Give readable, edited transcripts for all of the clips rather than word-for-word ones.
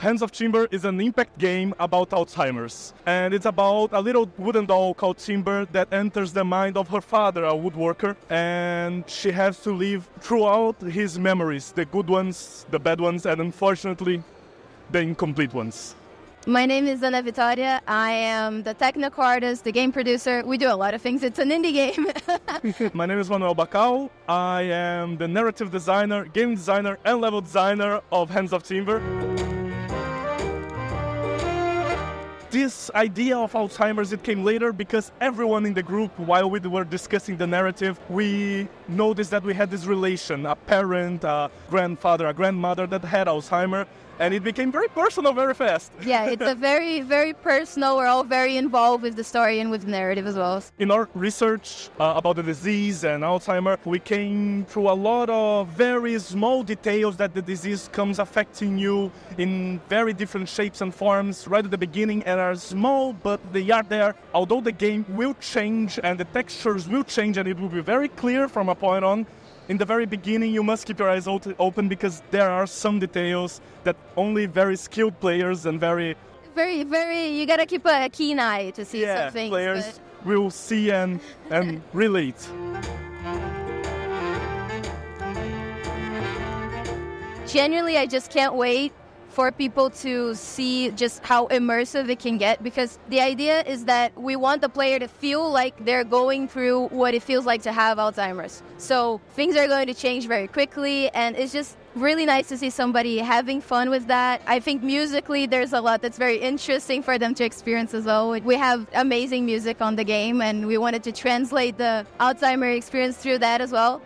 Hands of Timber is an impact game about Alzheimer's. And it's about a little wooden doll called Timber that enters the mind of her father, a woodworker. And she has to live throughout his memories, the good ones, the bad ones, and unfortunately, the incomplete ones. My name is Ana Vitória. I am the technical artist, the game producer. We do a lot of things. It's an indie game. My name is Manuel Bacal. I am the narrative designer, game designer, and level designer of Hands of Timber. This idea of Alzheimer's, it came later because everyone in the group, while we were discussing the narrative, we noticed that we had this relation, a parent, a grandfather, a grandmother that had Alzheimer, and it became very personal very fast. Yeah, it's a very, very personal. We're all very involved with the story and with the narrative as well. In our research about the disease and Alzheimer, we came through a lot of very small details that the disease comes affecting you in very different shapes and forms right at the beginning and are small, but they are there. Although the game will change and the textures will change and it will be very clear from a point on, in the very beginning, you must keep your eyes open because there are some details that only very skilled players and very, you gotta keep a keen eye to see some things. Players will see and relate. Genuinely, I just can't wait for people to see just how immersive it can get, because the idea is that we want the player to feel like they're going through what it feels like to have Alzheimer's. So things are going to change very quickly, and it's just really nice to see somebody having fun with that. I think musically there's a lot that's very interesting for them to experience as well. We have amazing music on the game, and we wanted to translate the Alzheimer experience through that as well.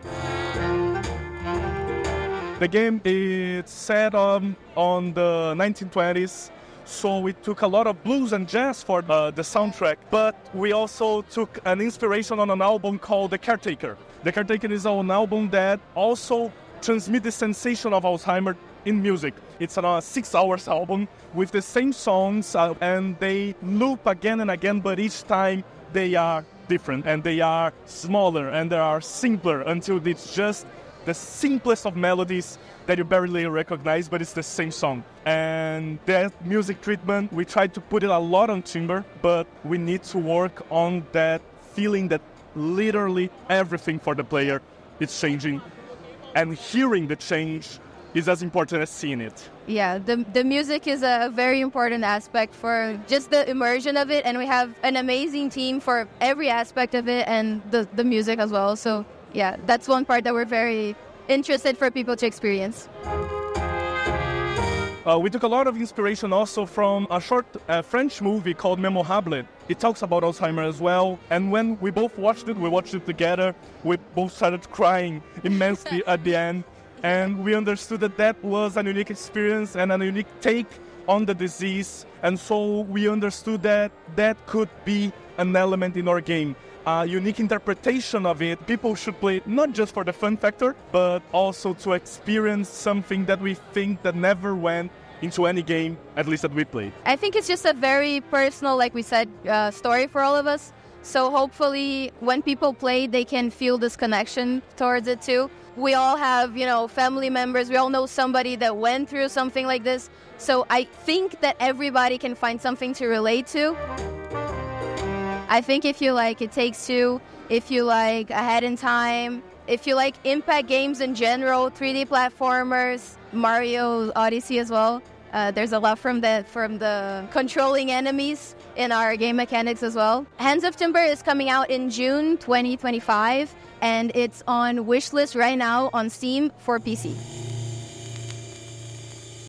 The game is set on the 1920s, so we took a lot of blues and jazz for the soundtrack, but we also took an inspiration on an album called The Caretaker. The Caretaker is an album that also transmits the sensation of Alzheimer in music. It's a 6 hours album with the same songs, and they loop again and again, but each time they are different, and they are smaller, and they are simpler, until it's just the simplest of melodies that you barely recognize, but it's the same song. And that music treatment, we tried to put it a lot on Timber, but we need to work on that feeling that literally everything for the player is changing. And hearing the change is as important as seeing it. Yeah, the music is a very important aspect for just the immersion of it, and we have an amazing team for every aspect of it and the music as well. So yeah, that's one part that we're very interested for people to experience. We took a lot of inspiration also from a short French movie called Mémorable. It talks about Alzheimer as well. And when we both watched it together, we both started crying immensely at the end. And we understood that that was a unique experience and a unique take on the disease. And so we understood that that could be an element in our game. A unique interpretation of it. People should play it not just for the fun factor, but also to experience something that we think that never went into any game, at least that we played. I think it's just a very personal, like we said, story for all of us. So hopefully when people play, they can feel this connection towards it too. We all have, family members. We all know somebody that went through something like this. So I think that everybody can find something to relate to. I think if you like It Takes Two, if you like Ahead in Time, if you like impact games in general, 3D platformers, Mario Odyssey as well, there's a lot from the controlling enemies in our game mechanics as well. Hands of Timber is coming out in June 2025, and it's on wishlist right now on Steam for PC.